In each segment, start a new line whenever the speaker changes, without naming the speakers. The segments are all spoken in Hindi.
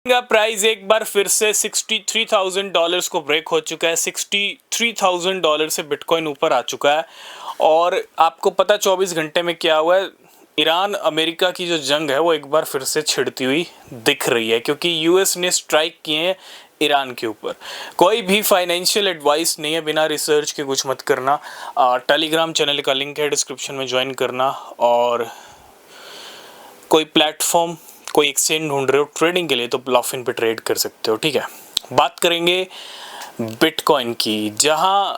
का प्राइस एक बार फिर से $63,000 को ब्रेक हो चुका है। $63,000 से बिटकॉइन ऊपर आ चुका है। और आपको पता 24 घंटे में क्या हुआ है, ईरान अमेरिका की जो जंग है वो एक बार फिर से छिड़ती हुई दिख रही है, क्योंकि यूएस ने स्ट्राइक किए हैं ईरान के ऊपर। कोई भी फाइनेंशियल एडवाइस नहीं है, बिना रिसर्च के कुछ मत करना। टेलीग्राम चैनल का लिंक है डिस्क्रिप्शन में, ज्वाइन करना। और कोई प्लेटफॉर्म, कोई एक्सचेंज ढूंढ रहे हो ट्रेडिंग के लिए तो ब्लॉफिन पे ट्रेड कर सकते हो, ठीक है। बात करेंगे बिटकॉइन की, जहां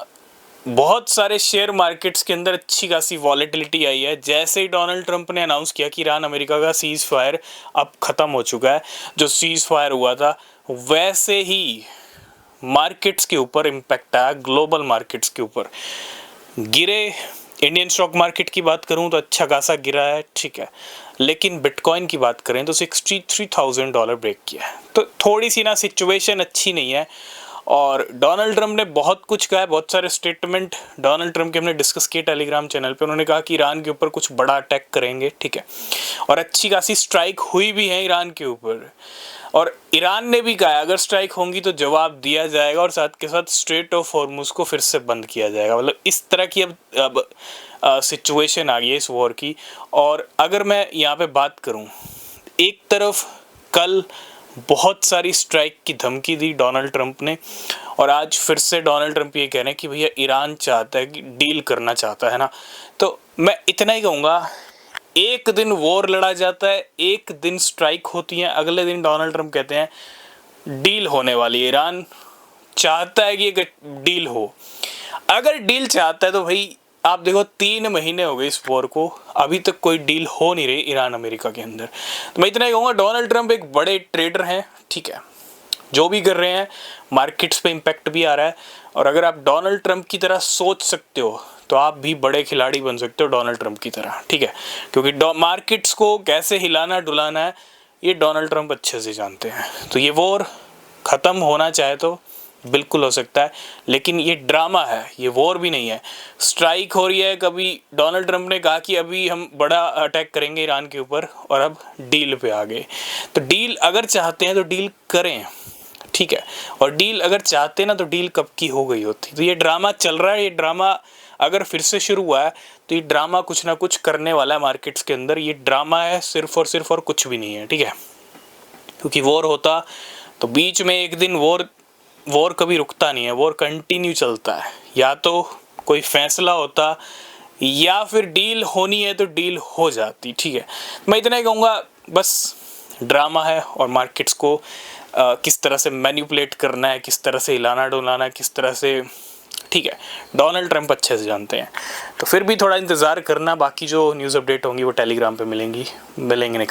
बहुत सारे शेयर मार्केट्स के अंदर अच्छी खासी वॉलेटिलिटी आई है। जैसे ही डोनाल्ड ट्रंप ने अनाउंस किया कि ईरान अमेरिका का सीज फायर अब ख़त्म हो चुका है, जो सीज फायर हुआ था, वैसे ही मार्केट्स के ऊपर इम्पैक्ट आया, ग्लोबल मार्केट्स के ऊपर गिरे। इंडियन स्टॉक मार्केट की बात करूं तो अच्छा खासा गिरा है, ठीक है। लेकिन बिटकॉइन की बात करें तो $63,000 ब्रेक किया है, तो थोड़ी सी ना सिचुएशन अच्छी नहीं है। और डोनाल्ड ट्रंप ने बहुत कुछ कहा है, बहुत सारे स्टेटमेंट डोनाल्ड ट्रंप के हमने डिस्कस किए टेलीग्राम चैनल पे। उन्होंने कहा कि ईरान के ऊपर कुछ बड़ा अटैक करेंगे, ठीक है। और अच्छी खासी स्ट्राइक हुई भी है ईरान के ऊपर। और ईरान ने भी कहा अगर स्ट्राइक होंगी तो जवाब दिया जाएगा, और साथ के साथ स्ट्रेट ऑफ हॉर्मुज को फिर से बंद किया जाएगा। मतलब इस तरह की अब सिचुएशन आ गई है इस वॉर की। और अगर मैं यहाँ पे बात करूँ, एक तरफ कल बहुत सारी स्ट्राइक की धमकी दी डोनाल्ड ट्रंप ने, और आज फिर से डोनाल्ड ट्रंप ये कह रहे हैं कि भैया ईरान चाहता है कि डील करना चाहता है ना। तो मैं इतना ही कहूँगा, एक दिन वॉर लड़ा जाता है, एक दिन स्ट्राइक होती है, अगले दिन डोनाल्ड ट्रंप कहते हैं डील होने वाली है। ईरान चाहता है कि एक डील हो। अगर डील चाहता है तो भाई आप देखो 3 महीने हो गए इस वॉर को, अभी तक कोई डील हो नहीं रही ईरान अमेरिका के अंदर। तो मैं इतना ही कहूँगा, डोनाल्ड ट्रंप एक बड़े ट्रेडर हैं, ठीक है। जो भी कर रहे हैं मार्केट्स पे इम्पैक्ट भी आ रहा है। और अगर आप डोनाल्ड ट्रंप की तरह सोच सकते हो तो आप भी बड़े खिलाड़ी बन सकते हो डोनाल्ड ट्रंप की तरह, ठीक है। क्योंकि मार्केट्स को कैसे हिलाना डुलाना है ये डोनाल्ड ट्रंप अच्छे से जानते हैं। तो ये वॉर ख़त्म होना चाहे तो बिल्कुल हो सकता है, लेकिन ये ड्रामा है, ये वॉर भी नहीं है। स्ट्राइक हो रही है, कभी डोनाल्ड ट्रंप ने कहा कि अभी हम बड़ा अटैक करेंगे ईरान के ऊपर, और अब डील पे आ गए। तो डील अगर चाहते हैं तो डील करें, ठीक है। और डील अगर चाहते ना तो डील कब की हो गई होती। तो ये ड्रामा चल रहा है, ये ड्रामा अगर फिर से शुरू हुआ है तो ये ड्रामा कुछ ना कुछ करने वाला है मार्केट्स के अंदर। ये ड्रामा है सिर्फ और कुछ भी नहीं है, ठीक है। क्योंकि वॉर होता तो बीच में एक दिन वॉर कभी रुकता नहीं है, वॉर कंटिन्यू चलता है। या तो कोई फैसला होता या फिर डील होनी है तो डील हो जाती, ठीक है। मैं इतना ही कहूँगा, बस ड्रामा है, और मार्केट्स को किस तरह से मैनिपुलेट करना है, किस तरह से हिलाना डुलाना है, किस तरह से, ठीक है, डोनाल्ड ट्रंप अच्छे से जानते हैं। तो फिर भी थोड़ा इंतज़ार करना, बाकी जो न्यूज़ अपडेट होंगी वो टेलीग्राम पे मिलेंगे नेक्स्ट